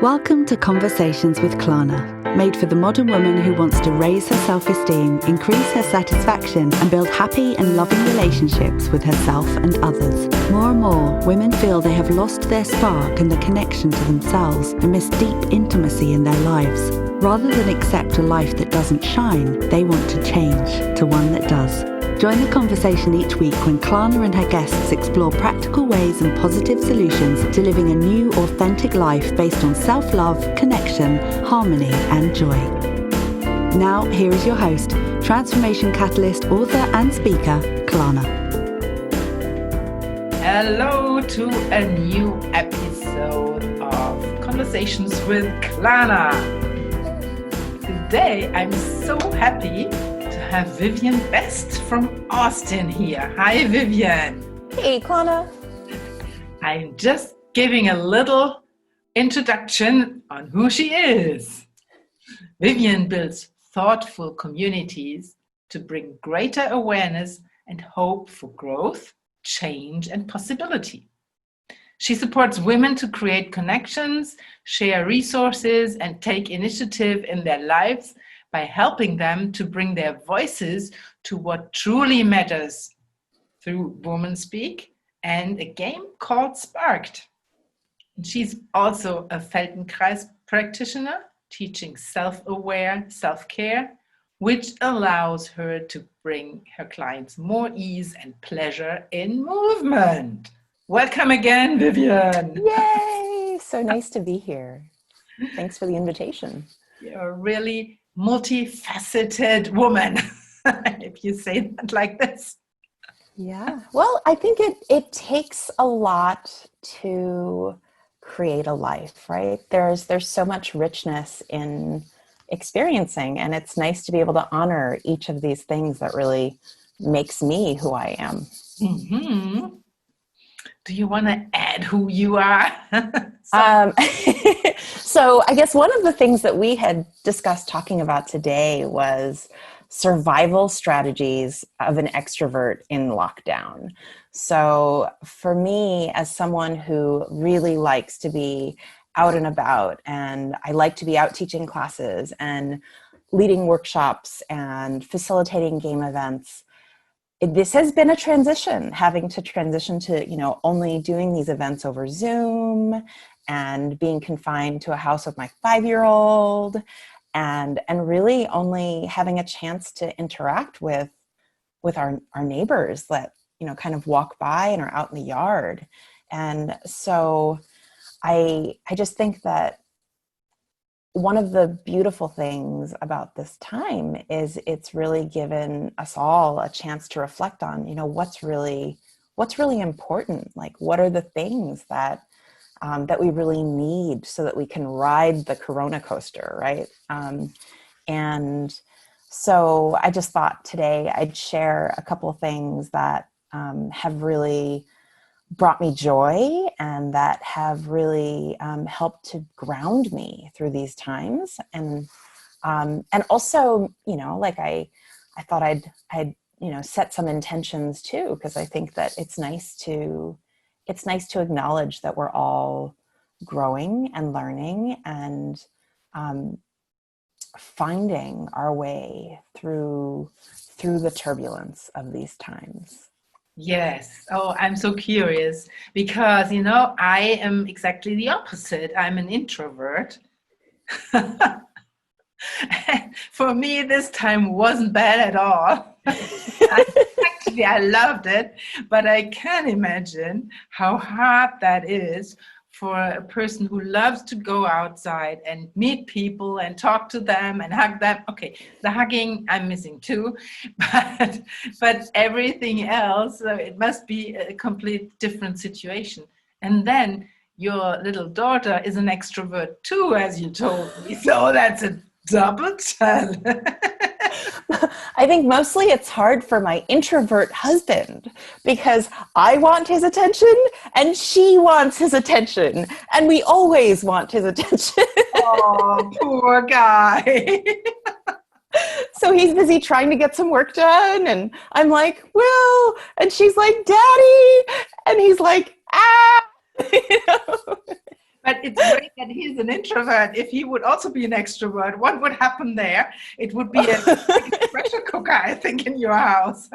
Welcome to Conversations with Klarna, made for the modern woman who wants to raise her self-esteem, increase her satisfaction, and build happy and loving relationships with herself and others. More and more, women feel they have lost their spark and the connection to themselves and miss deep intimacy in their lives. Rather than accept a life that doesn't shine, they want to change to one that does. Join the conversation each week when Klarna and her guests explore practical ways and positive solutions to living a new, authentic life based on self-love, connection, harmony, and joy. Now, here is your host, Transformation Catalyst, author and speaker, Klarna. Hello to a new episode of Conversations with Klarna. Today, I'm so happy have Vivian Best from Austin here. Hi, Vivian. Hey, Klarna. I'm just giving a little introduction on who she is. Vivian builds thoughtful communities to bring greater awareness and hope for growth, change, and possibility. She supports women to create connections, share resources, and take initiative in their lives by helping them to bring their voices to what truly matters through WomanSpeak and a game called Sparked. She's also a Feldenkrais Practitioner, teaching self-aware self-care, which allows her to bring her clients more ease and pleasure in movement. Welcome again, Vivian. Yay! So nice to be here. Thanks for the invitation. You're really multifaceted woman, if you say that like this. Yeah. Well, I think it takes a lot to create a life, right? There's so much richness in experiencing, and it's nice to be able to honor each of these things that really makes me who I am. Mm-hmm. Do you want to add who you are? So I guess one of the things that we had discussed talking about today was survival strategies of an extrovert in lockdown. So for me, as someone who really likes to be out and about, and I like to be out teaching classes and leading workshops and facilitating game events, this has been a transition, having to transition to, only doing these events over Zoom and being confined to a house with my 5-year-old and really only having a chance to interact with our neighbors that, kind of walk by and are out in the yard. And so I just think that one of the beautiful things about this time is it's really given us all a chance to reflect on, what's really important. Like, what are the things that we really need so that we can ride the Corona coaster, right? And so I just thought today I'd share a couple of things that have really brought me joy and that have really helped to ground me through these times. And also, I thought I'd set some intentions too, because I think that it's nice to acknowledge that we're all growing and learning and finding our way through the turbulence of these times. Yes. Oh, I'm so curious because, I am exactly the opposite. I'm an introvert. For me, this time wasn't bad at all. Actually, I loved it, but I can imagine how hard that is for a person who loves to go outside and meet people and talk to them and hug them. Okay, the hugging I'm missing too, but everything else, it must be a complete different situation. And then your little daughter is an extrovert too, as you told me. So that's a double challenge. I think mostly it's hard for my introvert husband because I want his attention and she wants his attention and we always want his attention. Oh, poor guy. So he's busy trying to get some work done and I'm like, well, and she's like, Daddy, and he's like, ah. But it's great that he's an introvert. If he would also be an extrovert, what would happen there? It would be a pressure cooker, I think, in your house.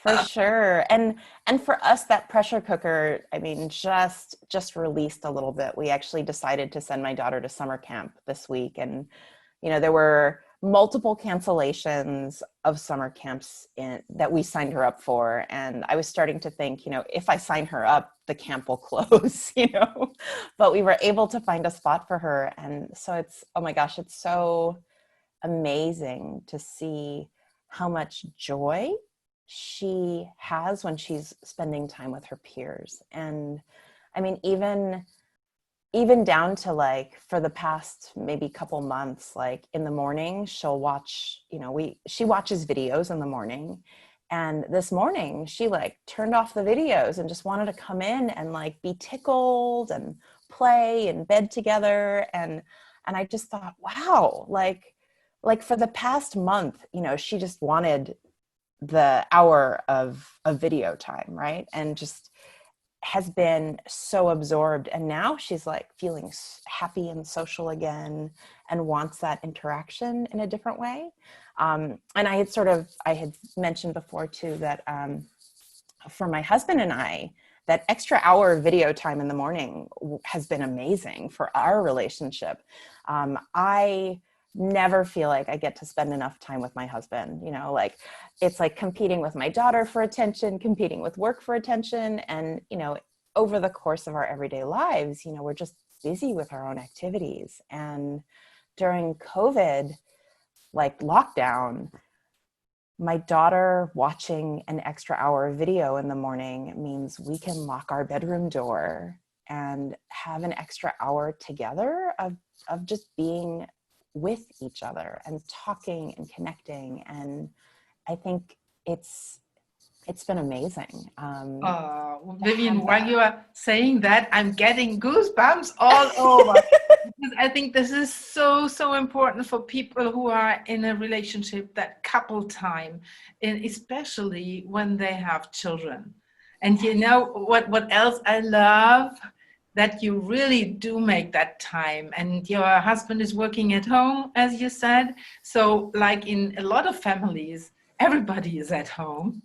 For sure. And for us, that pressure cooker, I mean, just released a little bit. We actually decided to send my daughter to summer camp this week. And, there were multiple cancellations of summer camps that we signed her up for. And I was starting to think, if I sign her up, the camp will close, but we were able to find a spot for her. And so it's, oh my gosh, it's so amazing to see how much joy she has when she's spending time with her peers. And I mean, even down to like for the past maybe couple months, like in the morning, she'll watch, she watches videos in the morning. And this morning she like turned off the videos and just wanted to come in and like be tickled and play in bed together. And I just thought, wow, like for the past month, she just wanted the hour of video time, right? And just has been so absorbed. And now she's like feeling happy and social again and wants that interaction in a different way. And I had mentioned before too that for my husband and I, that extra hour of video time in the morning has been amazing for our relationship. I never feel like I get to spend enough time with my husband, like it's like competing with my daughter for attention, competing with work for attention. And, over the course of our everyday lives, we're just busy with our own activities. And during COVID, like lockdown, my daughter watching an extra hour of video in the morning means we can lock our bedroom door and have an extra hour together of just being with each other and talking and connecting. And I think it's been amazing. Vivian, while you are saying that, I'm getting goosebumps all over. Because I think this is so important for people who are in a relationship, that couple time, and especially when they have children. And what else I love? That you really do make that time, and your husband is working at home, as you said. So like in a lot of families, everybody is at home.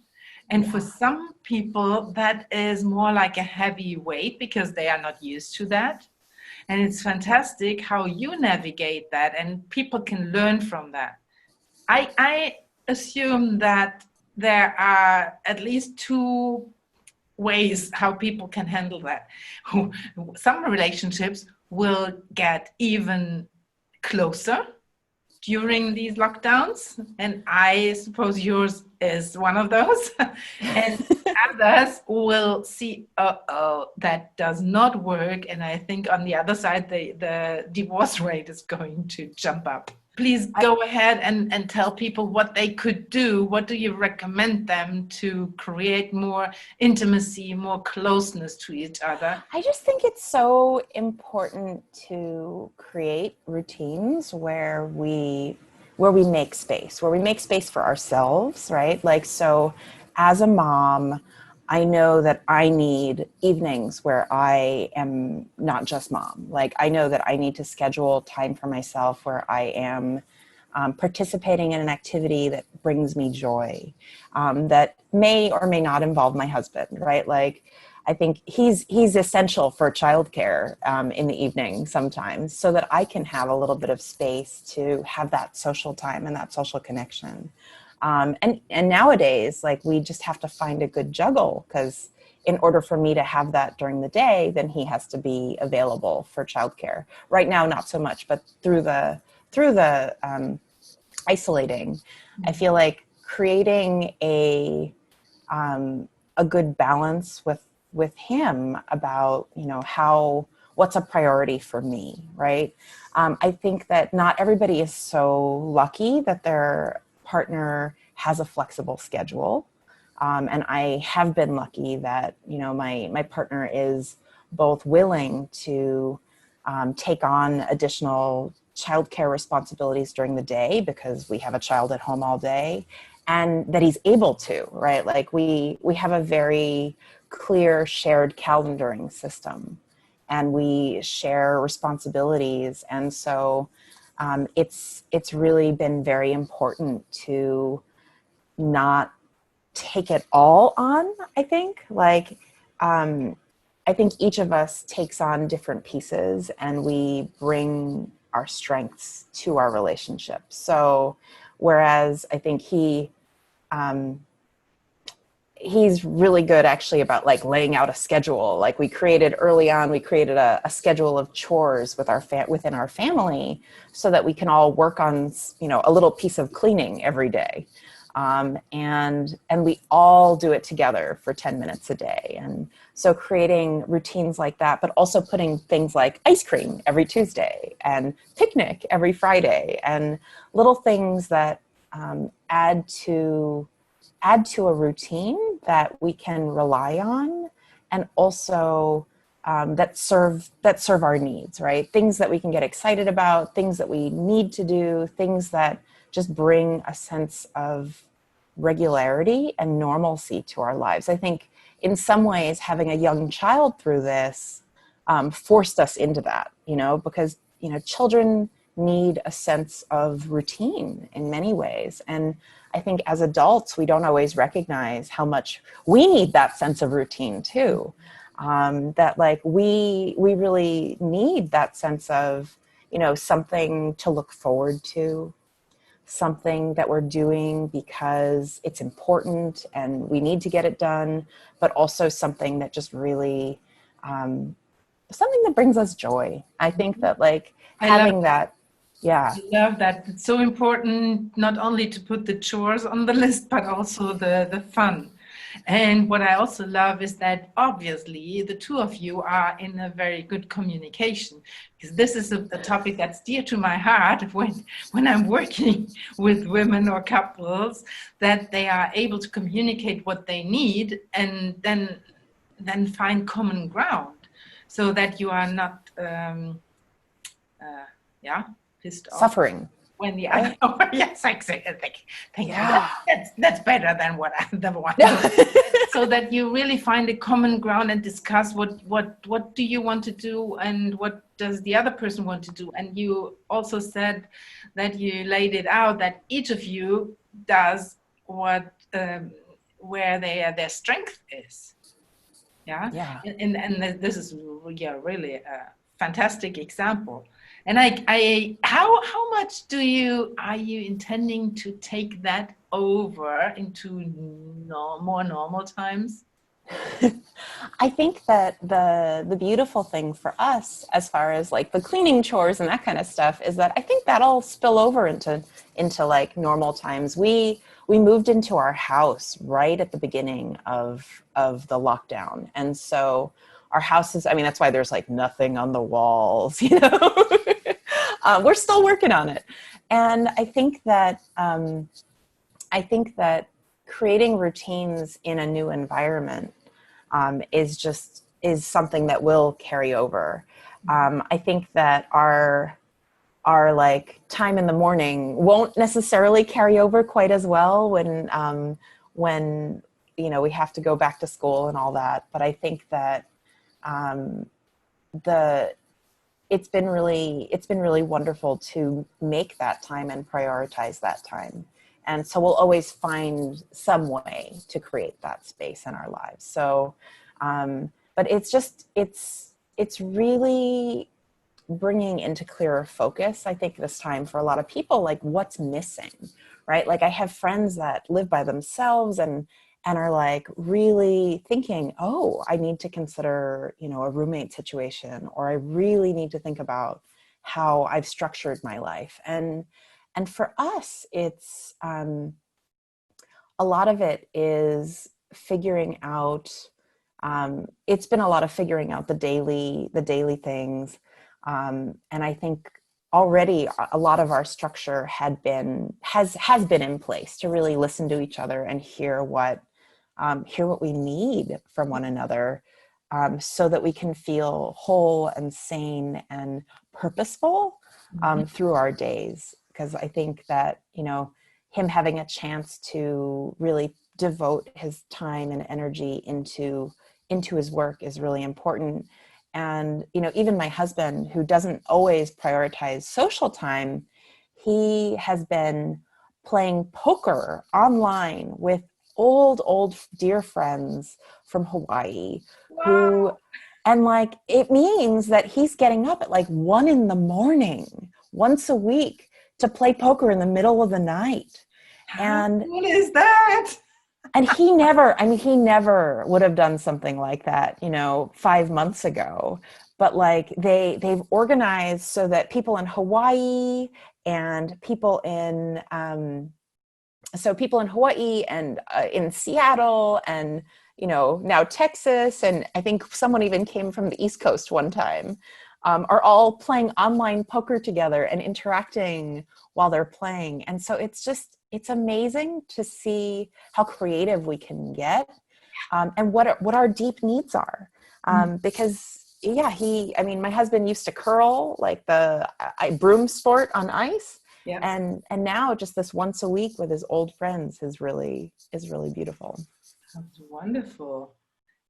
And for some people, that is more like a heavy weight because they are not used to that. And it's fantastic how you navigate that, and people can learn from that. I assume that there are at least two ways how people can handle that. Some relationships will get even closer during these lockdowns, and I suppose yours is one of those. And others will see, that does not work, and I think on the other side the divorce rate is going to jump up. Please go ahead and tell people what they could do. What do you recommend them to create more intimacy, more closeness to each other? I just think it's so important to create routines where we make space for ourselves, right? Like, so as a mom, I know that I need evenings where I am not just mom. Like, I know that I need to schedule time for myself where I am participating in an activity that brings me joy, that may or may not involve my husband, right? Like, I think he's essential for childcare in the evening sometimes, so that I can have a little bit of space to have that social time and that social connection. And nowadays, like, we just have to find a good juggle, because in order for me to have that during the day, then he has to be available for childcare. Right now, not so much, but through the isolating, I feel like creating a good balance with him about, what's a priority for me, right? I think that not everybody is so lucky that their partner has a flexible schedule. And I have been lucky that, my partner is both willing to take on additional childcare responsibilities during the day because we have a child at home all day, and that he's able to, right? Like, we have a very clear shared calendaring system. and we share responsibilities. And so it's really been very important to not take it all on, I think. Like, I think each of us takes on different pieces and we bring our strengths to our relationship. So whereas I think he's really good actually about like laying out a schedule. Like we created a schedule of chores with within our family so that we can all work on, a little piece of cleaning every day. And we all do it together for 10 minutes a day. And so creating routines like that, but also putting things like ice cream every Tuesday and picnic every Friday and little things that add to a routine that we can rely on, and also that serve our needs, right? Things that we can get excited about, things that we need to do, things that just bring a sense of regularity and normalcy to our lives. I think in some ways having a young child through this forced us into that, because, children need a sense of routine in many ways. And I think as adults, we don't always recognize how much we need that sense of routine too. That like we really need that sense of, something to look forward to, something that we're doing because it's important and we need to get it done, but also something that just really, something that brings us joy. I think that like having that. Yeah. I love that. It's so important not only to put the chores on the list, but also the fun. And what I also love is that obviously the two of you are in a very good communication, because this is a topic that's dear to my heart when I'm working with women or couples, that they are able to communicate what they need and then find common ground so that you are not, pissed off. Suffering. When the right? other, yes, exactly. Thank Yeah. you. That's better than what I never want. So that you really find a common ground and discuss what do you want to do and what does the other person want to do. And you also said that you laid it out that each of you does what where their strength is. Yeah. And this is really a fantastic example. And how much are you intending to take that over into more normal times? I think that the beautiful thing for us, as far as like the cleaning chores and that kind of stuff, is that I think that'll spill over into like normal times. We moved into our house right at the beginning of the lockdown, and so our house is, that's why there's like nothing on the walls, we're still working on it. And I think that creating routines in a new environment is something that will carry over. I think that our like time in the morning won't necessarily carry over quite as well when we have to go back to school and all that. But I think that it's been really wonderful to make that time and prioritize that time. And so we'll always find some way to create that space in our lives. So, but it's really bringing into clearer focus, I think, this time for a lot of people, like what's missing, right? Like I have friends that live by themselves and are like really thinking, oh, I need to consider, a roommate situation, or I really need to think about how I've structured my life. And for us, it's a lot of it is figuring out. It's been a lot of figuring out the daily things, and I think already a lot of our structure has been in place to really listen to each other and hear what we need from one another, so that we can feel whole and sane and purposeful through our days. Because I think that, him having a chance to really devote his time and energy into his work is really important. And, even my husband, who doesn't always prioritize social time, he has been playing poker online with old dear friends from Hawaii Wow. and like, it means that he's getting up at like 1 a.m. once a week to play poker in the middle of the night. How And cool is that? he never would have done something like that, 5 months ago. But like they've organized so that people in Hawaii and people in Hawaii and in Seattle and now Texas, and I think someone even came from the East Coast one time, are all playing online poker together and interacting while they're playing. And so it's amazing to see how creative we can get, and what our deep needs are. Because my husband used to curl, like the broom sport on ice. Yeah. And now just this once a week with his old friends is really beautiful. That's wonderful.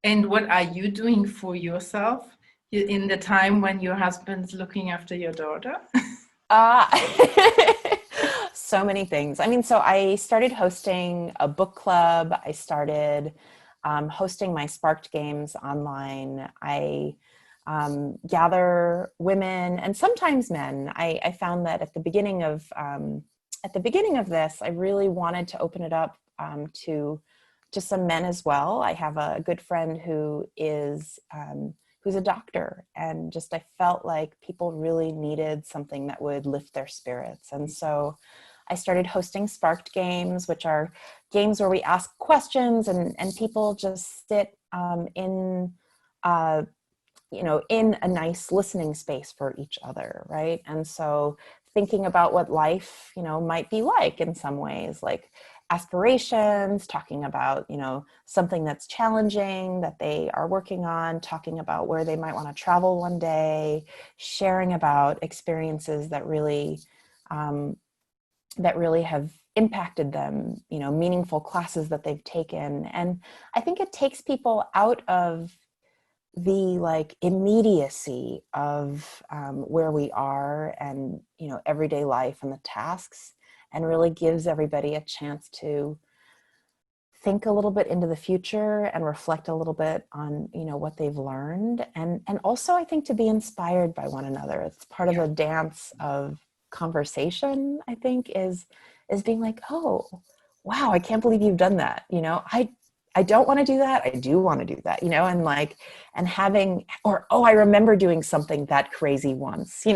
And what are you doing for yourself in the time when your husband's looking after your daughter? So many things. So I started hosting a book club. I started hosting my Sparked games online. I gather women and sometimes men. I found that at the beginning of this, I really wanted to open it up to some men as well. I have a good friend who is who's a doctor, and just I felt like people really needed something that would lift their spirits. And so I started hosting Sparked games, which are games where we ask questions and people just sit in a nice listening space for each other, right? And so thinking about what life, might be like in some ways, like aspirations, talking about, something that's challenging that they are working on, talking about where they might want to travel one day, sharing about experiences that really have impacted them, meaningful classes that they've taken. And I think it takes people out of the like immediacy of where we are and everyday life and the tasks, and really gives everybody a chance to think a little bit into the future and reflect a little bit on what they've learned, and also I think to be inspired by one another. It's part of the dance of conversation, I think, is being like, oh wow, I can't believe you've done that. I don't want to do that. I do want to do that, and having, or, oh, I remember doing something that crazy once,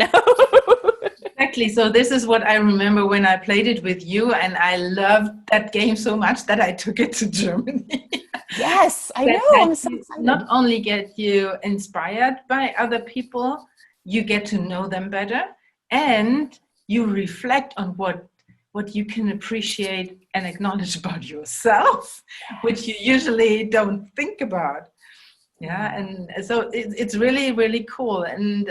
Exactly. So this is what I remember when I played it with you, and I loved that game so much that I took it to Germany. Yes, I know. I'm so excited. Not only get you inspired by other people, you get to know them better, and you reflect on what you can appreciate and acknowledge about yourself, which you usually don't think about. Yeah, and so it's really, really cool. And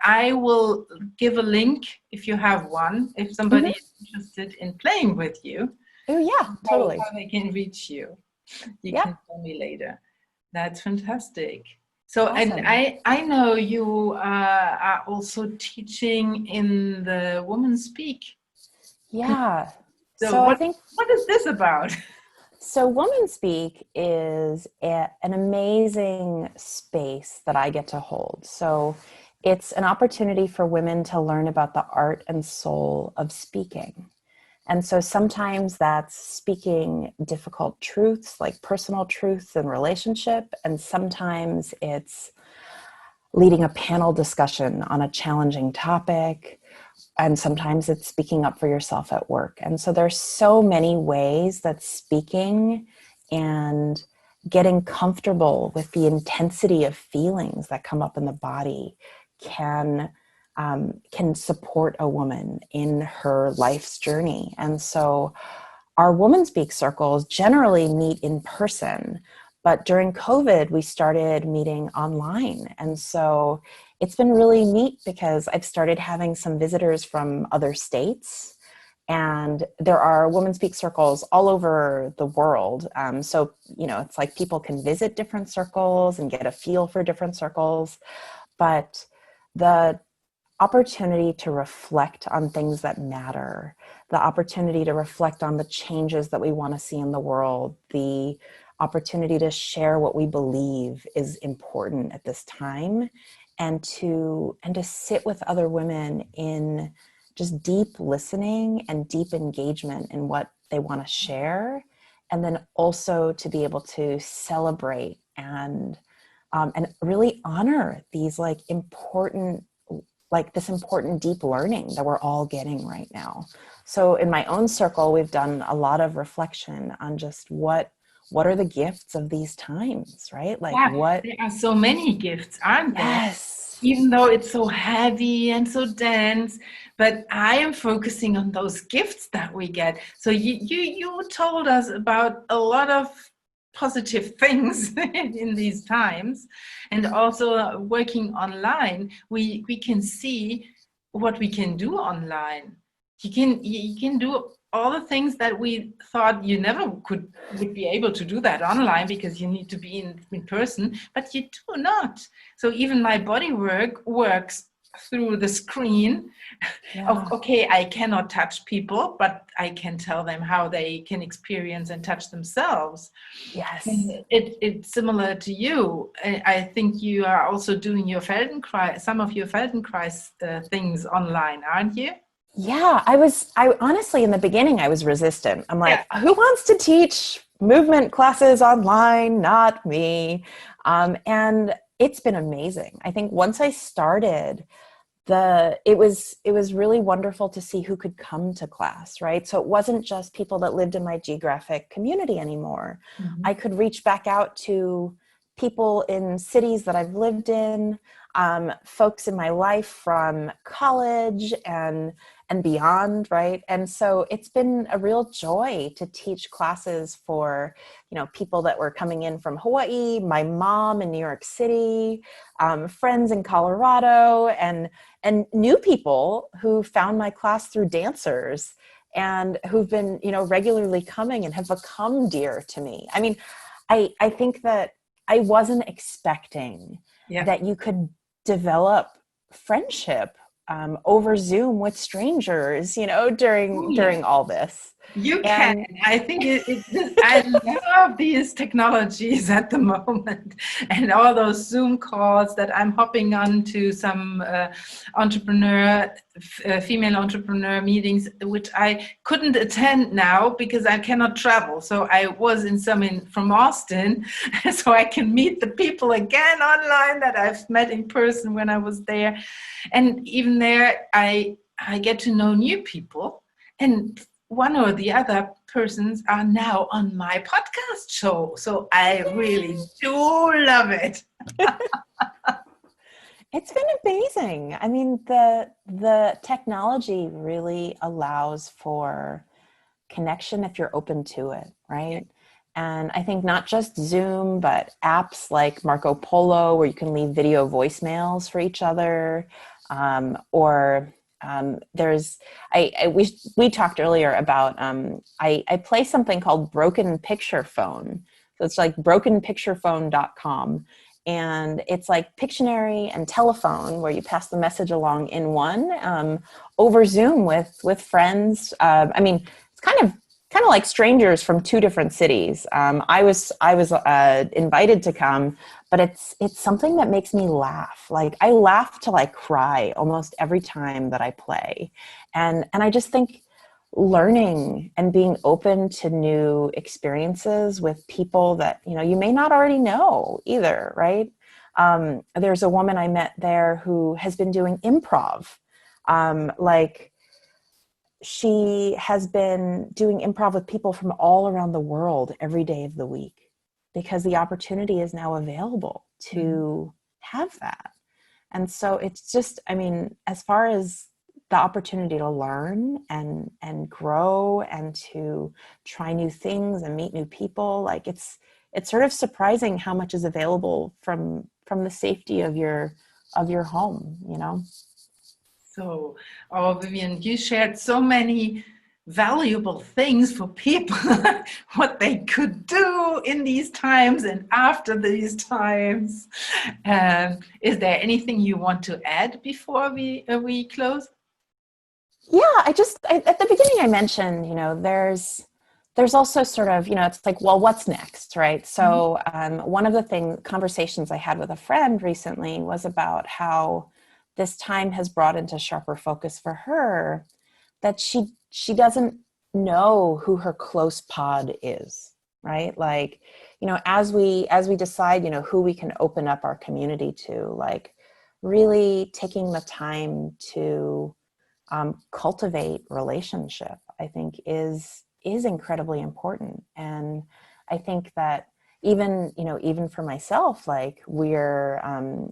I will give a link if you have one, if somebody is interested in playing with you. Oh yeah, totally. How they can reach you. You can tell me later. That's fantastic. So, awesome. And I know you are also teaching in the WomanSpeak. Yeah. So I think, what is this about? So WomanSpeak is an amazing space that I get to hold. So it's an opportunity for women to learn about the art and soul of speaking. And so sometimes that's speaking difficult truths, like personal truths in relationship. And sometimes it's leading a panel discussion on a challenging topic. And sometimes it's speaking up for yourself at work. And so there's so many ways that speaking and getting comfortable with the intensity of feelings that come up in the body can support a woman in her life's journey. And so our WomanSpeak circles generally meet in person, but during COVID, we started meeting online. And so it's been really neat because I've started having some visitors from other states, and there are WomanSpeak circles all over the world. So, it's like people can visit different circles and get a feel for different circles. but the opportunity to reflect on things that matter, the opportunity to reflect on the changes that we want to see in the world, the opportunity to share what we believe is important at this time, and to sit with other women in just deep listening and deep engagement in what they want to share, and then also to be able to celebrate and really honor these important deep learning that we're all getting right now. So in my own circle, we've done a lot of reflection on just what are the gifts of these times, right? There are so many gifts, aren't there? Yes. Even though it's so heavy and so dense, but I am focusing on those gifts that we get. So you told us about a lot of positive things in these times, and also working online, we can see what we can do online. You can do all the things that we thought you never would be able to do that online because you need to be in person, but you do not. So even my body works through the screen. Yeah. Okay, I cannot touch people, but I can tell them how they can experience and touch themselves. Yes. And it's similar to you. I think you are also doing your some of your Feldenkrais things online, aren't you? Yeah, I honestly, in the beginning, I was resistant. I'm like, who wants to teach movement classes online? Not me. And it's been amazing. I think once I started, it was really wonderful to see who could come to class, right? So it wasn't just people that lived in my geographic community anymore. Mm-hmm. I could reach back out to people in cities that I've lived in, folks in my life from college and beyond, right? And so it's been a real joy to teach classes for, people that were coming in from Hawaii, my mom in New York City, friends in Colorado, and new people who found my class through dancers and who've been, regularly coming and have become dear to me. I mean, I think that I wasn't expecting that you could develop friendship over Zoom with strangers, during all this. You can. I think I love these technologies at the moment, and all those Zoom calls that I'm hopping on to some female entrepreneur meetings, which I couldn't attend now because I cannot travel. So I was in from Austin, so I can meet the people again online that I've met in person when I was there. And even there, I get to know new people, and one or the other persons are now on my podcast show. So I really do love it. It's been amazing. I mean, the technology really allows for connection if you're open to it, right? And I think not just Zoom, but apps like Marco Polo, where you can leave video voicemails for each other, we talked earlier about I play something called Broken Picture Phone. So it's like brokenpicturephone.com, and it's like Pictionary and telephone, where you pass the message along in one over Zoom with friends. I mean, it's kind of like strangers from two different cities. I was invited to come, but it's something that makes me laugh. Like I laugh till I cry almost every time that I play. And I just think learning and being open to new experiences with people that, you may not already know either, right? There's a woman I met there who has been doing improv. She has been doing improv with people from all around the world every day of the week, because the opportunity is now available to have that. And so it's just, I mean, as far as the opportunity to learn and grow and to try new things and meet new people, like it's sort of surprising how much is available from the safety of your home, So, Vivien, you shared so many valuable things for people, what they could do in these times and after these times. Is there anything you want to add before we close? Yeah, at the beginning I mentioned, there's also sort of, it's like, well, what's next, right? So one of the conversations I had with a friend recently was about how this time has brought into sharper focus for her that she doesn't know who her close pod is, right? Like, as we decide, who we can open up our community to, like really taking the time to cultivate relationship, I think is incredibly important. And I think that even for myself, like we're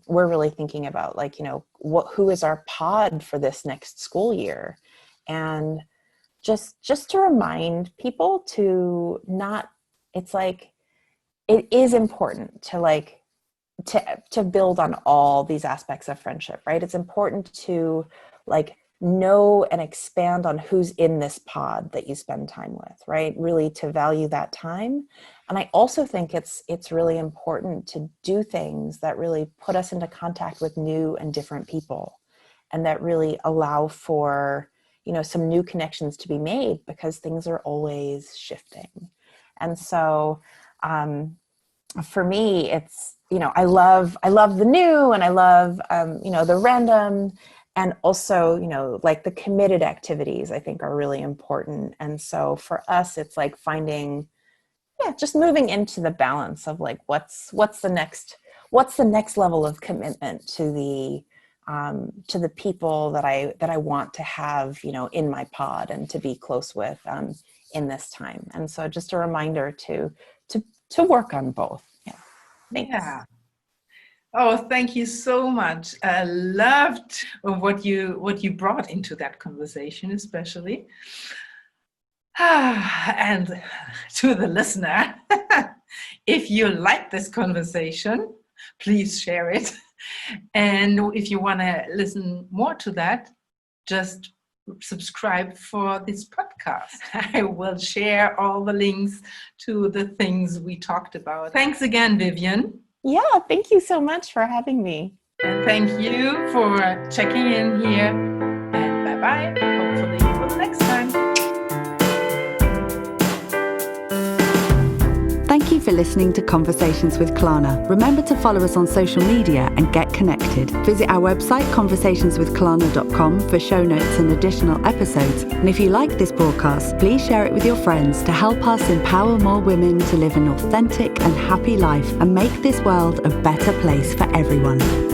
really thinking about, like, who is our pod for this next school year, and just to remind people to not, it's like, it is important to like to build on all these aspects of friendship, right? It's important to like know and expand on who's in this pod that you spend time with, right? Really to value that time. And I also think it's really important to do things that really put us into contact with new and different people, and that really allow for, some new connections to be made, because things are always shifting. And so for me, it's, I love the new, and I love, the random, and also, like the committed activities I think are really important. And so for us, it's like finding, just moving into the balance of like, what's the next level of commitment to the people that I want to have, in my pod and to be close with, in this time. And so just a reminder to work on both. Yeah. Thanks. Yeah. Oh, thank you so much. I loved what you brought into that conversation, especially. And to the listener, if you like this conversation, please share it. And if you want to listen more to that, just subscribe for this podcast. I will share all the links to the things we talked about. Thanks again, Vivien. Yeah, thank you so much for having me. And thank you for checking in here. And bye-bye. Hopefully until next time. Thank you for listening to Conversations with Klarna. Remember to follow us on social media and get connected. Visit our website, conversationswithklarna.com, for show notes and additional episodes. And if you like this broadcast, please share it with your friends to help us empower more women to live an authentic and happy life and make this world a better place for everyone.